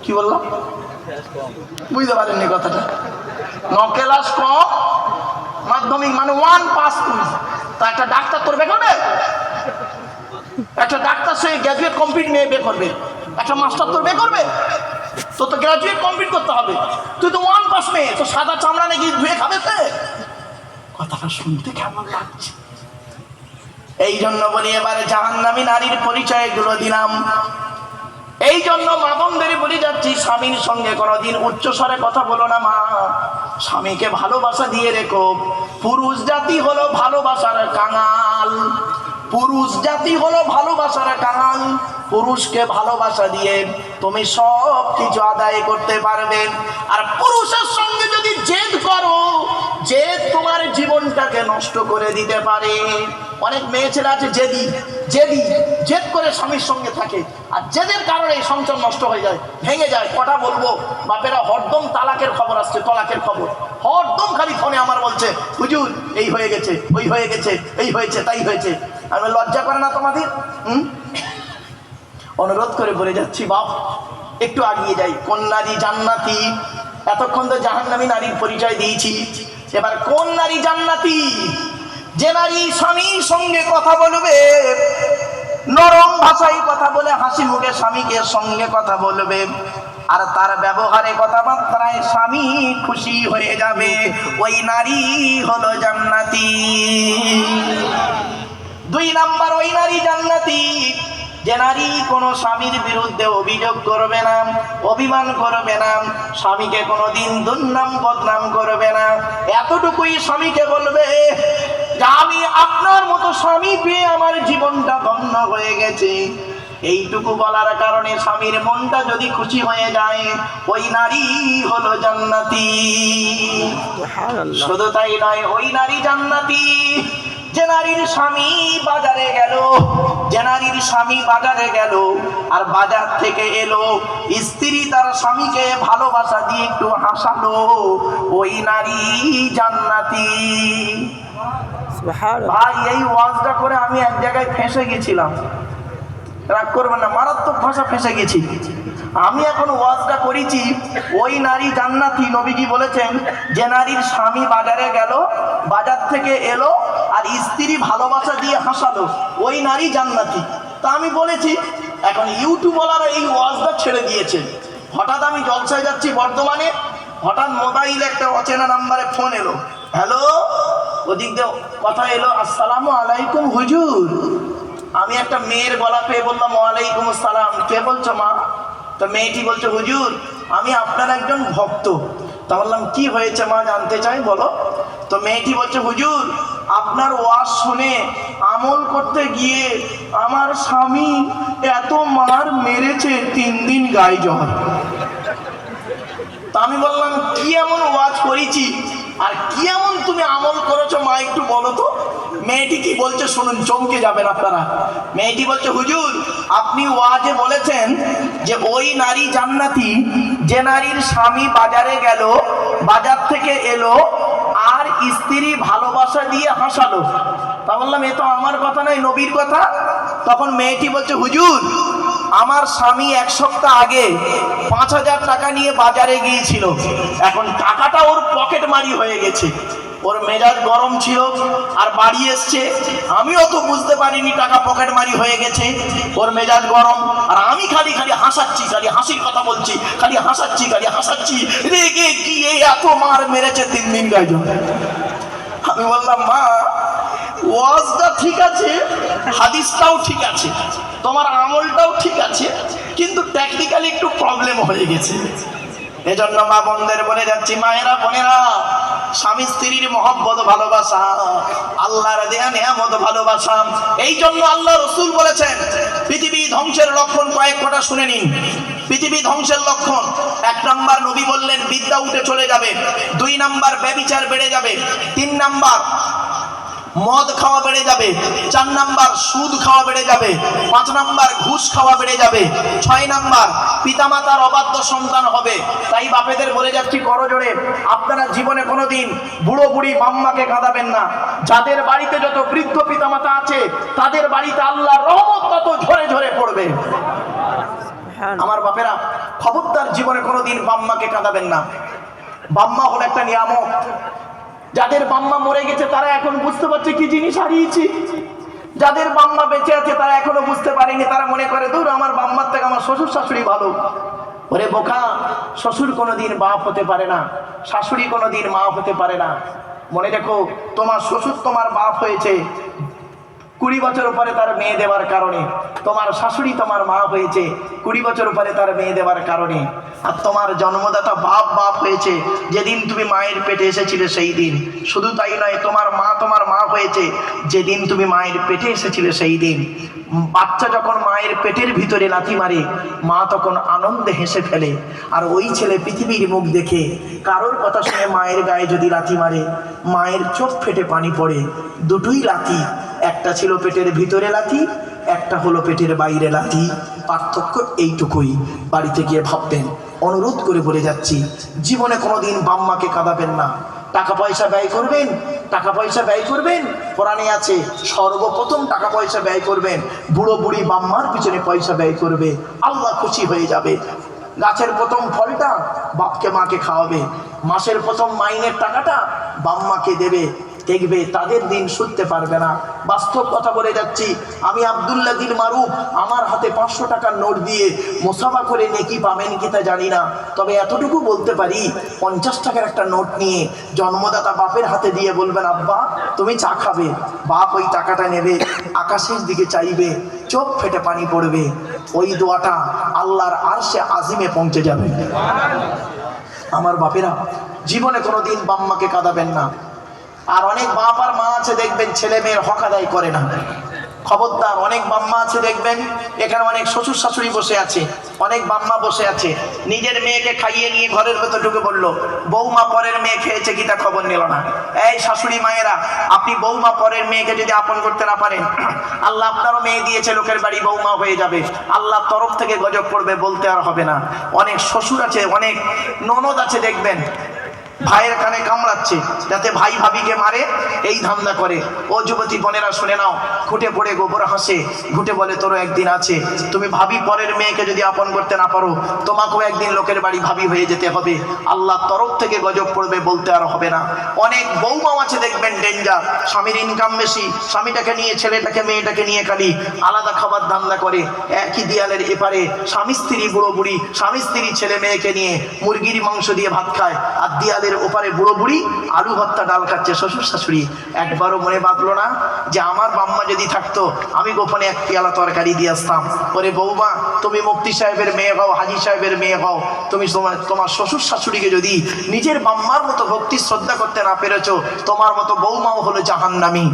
কি বললাম বুঝতে পারেননি কথাটা? 9 ক্লাস কম মাধ্যমিক মানে 1 পাস তুই। তা একটা ডাক্তার তোর বের করবে? একটা ডাক্তার সে গ্র্যাজুয়েট কমপ্লিট নিয়ে বের করবে? একটা মাস্টার তোর বের করবে? তো তো গ্র্যাজুয়েট কমপ্লিট করতে হবে। তুই তো 1 পাস মেয়ে, তো সাদা চামড়া নাকি ধুয়ে খাবে সে? কথাটা শুনতে কেমন লাগছে? এই জন্য বলি এবারে জাহান্নামী নারীর পরিচয় গুলো দিলাম। এই জন্য মা বোনদের বলে যাচ্ছি, স্বামীর সঙ্গে কোনোদিন উচ্চ স্বরে কথা বলো না মা। স্বামীকে ভালোবাসা দিয়ে রেখো। পুরুষ জাতি হলো ভালোবাসার কাঙাল। পুরুষ জাতি হলো ভালোবাসার কাঙাল। পুরুষকে ভালোবাসা দিয়ে তুমি সব কিছু আদায় করতে পারবে। আর পুরুষের সঙ্গে যদি জেদ করো, জেদ তোমার জীবনটাকে নষ্ট করে দিতে পারে। অনেক মেয়ে ছেলে আছে জেদি, জেদ করে স্বামীর সঙ্গে থাকে, আর জেদের কারণে এই সংসার নষ্ট হয়ে যায়, ভেঙে যায়। কথা বলবো, বাপেরা হরদম তালাকের খবর আসছে, তলাকের খবর হরদম খালি ফোনে আমার বলছে, হুজুর এই হয়ে গেছে, ওই হয়ে গেছে, এই হয়েছে, তাই হয়েছে। আমি লজ্জা করে না তোমাদের? অনুরোধ করে বলে যাচ্ছি বাপ, একটু আগিয়ে যাই। কোন নারী জান্নাতি? এতক্ষণ তো জাহান্নামী নারীর পরিচয় দিয়েছি, এবার কোন নারী জান্নাতি? যে নারী স্বামীর সঙ্গে কথা বলবে, নরম ভাষায় কথা বলে, হাসি মুখে স্বামীকে সঙ্গে কথা বলবে, আর তার ব্যবহারে কথাবার্তায় স্বামী খুশি হয়ে যাবে, ওই নারী হলো জান্নাতি। 2 নাম্বার, ওই নারী জান্নাতি যে নারী কোনো স্বামীর বিরুদ্ধে অভিযোগ করবে না, অভিমান করবে না, স্বামীকে কোনোদিন দুর্নাম বদনাম করবে না। এতটুকুই স্বামীকে বলবে যে আমি আপনার মতো স্বামী পেয়ে আমার জীবনটা ধন্য হয়ে গেছে। এইটুকু বলার কারণে স্বামীর মনটা যদি খুশি হয়ে যায়, ওই নারী হলো জান্নাতি। শুধু তাই নয়, ওই নারী জান্নাতি যে নারীর স্বামী বাজারে গেল, যে নারীর স্বামী বাজারে গেল আর বাজার থেকে এলো, স্ত্রী তার স্বামীকে ভালোবাসা দিয়ে একটু হাসালো, ওই নারী জান্নাতি। ভাই এই ওয়াজটা করে আমি এক জায়গায় ফেঁসে গেছিলাম, রাগ করবেন না, মারাত্মক ভাষা ফেঁসে গেছি। আমি এখন ওয়াজটা করেছি, ওই নারী জান্নাতি। নবীজি বলেছেন যে নারীর স্বামী বাজারে গেল, বাজার থেকে এলো আর স্ত্রী ভালোবাসা দিয়ে হাসালো, ওই নারী জান্নাতি। তা আমি বলেছি, এখন ইউটিউবওয়ালারা এই ওয়াজটা ছেড়ে দিয়েছে। হঠাৎ আমি জলসায় যাচ্ছি বর্ধমানে, হঠাৎ মোবাইলে একটা অচেনা নাম্বারে ফোন এলো, হ্যালো, ওদিক দিয়ে কথা এলো, আসসালামু আলাইকুম হুজুর। আমি একটা মেয়ের গলা পেয়ে বললাম ওয়ালাইকুম আসসালাম। কে বলছো মা? তো মেয়েটি বলছে হুজুর আমি আপনার একজন ভক্ত। তা বললাম কি হয়েছে মা, জানতে চাই, বলো। তো মেয়েটি বলছে হুজুর আপনার ওয়াজ শুনে আমল করতে গিয়ে আমার স্বামী এত মার মেরেছে, 3 দিন গায়ে জ্বর। তা আমি বললাম কি এমন ওয়াজ করেছি আর কি এমন তুমি আমল করেছো মা, একটু বলো তো। মেয়েটি কি বলছে শুনুন, চমকে যাবেন আপনারা। মেয়েটি বলছে হুজুর আপনি ওয়াজে বলেছেন যে ওই নারী জান্নাতি যে নারীর স্বামী বাজারে গেল, বাজার থেকে এলো আর স্ত্রী ভালোবাসা দিয়ে হাসালো। তা বললাম এ তো আমার কথা নয়, নবীর কথা। তখন মেয়েটি বলছে হুজুর আমার স্বামী 1 সপ্তাহ আগে 5000 টাকা নিয়ে বাজারে গিয়েছিল, এখন টাকাটা ওর পকেট মারি হয়ে গেছে। ওর মেজাজ গরম ছিল আর বাড়ি এসছে, আমিও তো বুঝতে পারিনি টাকা পকেট মারি হয়ে গেছে, ওর মেজাজ গরম। আর আমি খালি হাসাচ্ছি, খালি হাসির কথা বলছি, খালি হাসাচ্ছি, রেগে গিয়ে এত মার মেরেছে, 3 দিন গায়ে জ্বর। আমি বললাম মা ওয়াজটা ঠিক আছে, হাদিসটাও ঠিক আছে, তোমার আমলটাও ঠিক আছে, কিন্তু টেকনিক্যালি একটু প্রবলেম হয়ে গেছে। এজন্য মা বোনদের বলে যাচ্ছি, মায়েরা বোনেরা, স্বামী স্ত্রীর মহব্বত ভালোবাসা, আল্লাহর দেয়া নেয়ামত ভালোবাসা। এই জন্য আল্লাহ রসুল বলেছেন পৃথিবী ধ্বংসের লক্ষণ কয়েকটা শুনে নিন। পৃথিবী ধ্বংসের লক্ষণ, 1 নাম্বার নবী বললেন বিদ্যা উঠে চলে যাবে, 2 নাম্বার ব্যভিচার বেড়ে যাবে, 3 নাম্বার মদ খাওয়া বেড়ে যাবে, 4 নাম্বার সুদ খাওয়া বেড়ে যাবে, 5 নাম্বার ঘুষ খাওয়া বেড়ে যাবে, 6 নাম্বার পিতামাতার অবাধ্য সন্তান হবে। তাই বাপেদের বলে যাচ্ছি করজোড়ে, আপনারা জীবনে কোনোদিন বুড়ো বুড়ি মাম্মাকে কাঁদাবেন না। যাদের বাড়িতে যত বৃদ্ধ পিতামাতা আছে তাদের বাড়িতে আল্লাহর রহমত তত ঝরে ঝরে পড়বে। আমার বাপেরা, খবরদার জীবনে কোনোদিন বাম্মাকে কাঁদাবেন না। বাম্মা হলো একটা নিয়ামত। যাদের বাম্মা মরে গেছে তারা এখন বুঝতে পারছে কি জিনিস হারিয়েছি। যাদের বাম্মা বেঁচে আছে তারা এখনো বুঝতে পারেনি। তারা মনে করে দূর, আমার বাম্মার থেকে আমার শ্বশুর শাশুড়ি ভালো। ওরে বোকা, শ্বশুর কোনোদিন বাপ হতে পারে না, শাশুড়ি কোনোদিন মা হতে পারে না। মনে রেখো, তোমার শ্বশুর তোমার বাপ হয়েছে 20 বছর পরে তার মেয়ে দেওয়ার কারণে, তোমার শাশুড়ি তোমার মা হয়েছে 20 বছর পরে তার মেয়ে দেওয়ার কারণে। আর তোমার জন্মদাতা বাপ হয়েছে যেদিন তুমি মায়ের পেটে এসেছিলে সেই দিন। শুধু তাই নয়, তোমার মা হয়েছে যেদিন তুমি মায়ের পেটে এসেছিলে সেই দিন। বাচ্চা যখন মায়ের পেটের ভিতরে লাথি মারে, মা তখন আনন্দে হেসে ফেলে। আর ওই ছেলে পৃথিবীর মুখ দেখে কারোর কথা শুনে মায়ের গায়ে যদি লাথি মারে, মায়ের চোখ ফেটে পানি পড়ে। দুটোই লাথি, একটা ছিল পেটের ভিতরে লাথি, একটা হলো পেটের বাইরে লাথি। পার্থক্য এইটুকুই। বাড়িতে গিয়ে ভাববেন। অনুরোধ করে বলে যাচ্ছি, জীবনে কোনোদিন বাম্মাকে কাঁদাবেন না। টাকা পয়সা ব্যয় করবেন, টাকা পয়সা ব্যয় করবেন, কোরআনে আছে সর্বপ্রথম টাকা পয়সা ব্যয় করবেন বুড়ো বুড়ি বাম্মার পিছনে পয়সা ব্যয় করবে, আল্লাহ খুশি হয়ে যাবে। গাছের প্রথম ফলটা বাপকে মাকে খাওয়াবে, মাসের প্রথম মাইনের টাকাটা বাম্মাকে দেবে। দেখবে তাদের দিন শুনতে পারবে না। বাস্তব কথা বলে যাচ্ছি। আমি আব্দুল্লাহ দিল মারুফ, আমার হাতে 500 টাকার নোট দিয়ে মোসাফা করে নেকি পাবেন কি তা জানি না, তবে এতটুকু বলতে পারি 50 টাকার একটা নোট নিয়ে জন্মদাতা বাপের হাতে দিয়ে বলবেন, আব্বা তুমি চা খাবে। বাপ ওই টাকাটা নেবে, আকাশের দিকে চাইবে, চোখ ফেটে পানি পড়বে। ওই দোয়াটা আল্লাহর আরশে আজিমে পৌঁছে যাবে। আমার বাপেরা, জীবনে কোনোদিন বাম্মাকে কাঁদাবেন না। আর অনেক বাপ আর মা আছে দেখবেন ছেলে মেয়ের হক আদায় করে না। খবরদার, অনেক বাম্মা আছে দেখবেন, এখানে অনেক শ্বশুর শাশুড়ি বসে আছে, অনেক বাম্মা বসে আছে, নিজের মেয়েকে খাইয়ে নিয়ে ঘরের ভেতর ঢুকে বলল, বৌমা পরের মেয়ে খেয়েছে কি তা খবর নিল না। এই শাশুড়ি মায়েরা, আপনি বৌমা পরের মেয়েকে যদি আপন করতে না পারেন, আল্লাহ আপনারও মেয়ে দিয়েছে, লোকের বাড়ি বৌমা হয়ে যাবে, আল্লাহ তরফ থেকে গজব পড়বে, বলতে আর হবে না। অনেক শ্বশুর আছে, অনেক ননদ আছে দেখবেন ভাইয়ের কানে কামড়াচ্ছে যাতে ভাই ভাবিকে মারে, এই ধান্দা করে। ও যুবতী বোনেরা শুনে নাও, ঘুটে পড়ে গোবর হাসে, ঘুটে বলে তোরও একদিন আছে। তুমি ভাবি পরের মেয়েকে যদি আপন করতে না পারো, তোমাকেও একদিন লোকের বাড়ি ভাবি হয়ে যেতে হবে, আল্লাহ তরফ থেকে গজব পড়বে, বলতে আর হবে না। অনেক বৌমাও আছে দেখবেন ডেঞ্জার, স্বামীর ইনকাম বেশি, স্বামীটাকে নিয়ে ছেলেটাকে মেয়েটাকে নিয়ে খালি আলাদা খাবার ধান্দা করে। একই দেয়ালের এপারে স্বামী স্ত্রী বুড়ো বুড়ি, স্বামী স্ত্রী ছেলে মেয়েকে নিয়ে মুরগির মাংস দিয়ে ভাত খায়, আর দেয়ালের ওপারে বুড়ো বুড়ি আলু ভর্তা ডাল খাচ্ছে শ্বশুর শাশুড়ি। একবারও মনে বাঁধলো না যে আমার বাম্মা যদি থাকতো আমি গোপনে 1 পেয়ালা তরকারি দিয়ে আসতাম। ওরে বৌমা, তুমি মুফতি সাহেবের মেয়ে হও, হাজি সাহেবের মেয়ে হও, তুমি তোমার শ্বশুর শাশুড়িকে যদি নিজের বাম্মার মতো ভক্তি শ্রদ্ধা করতে না পেরেছো, তোমার মতো বৌমাও হলো জাহান্নামী।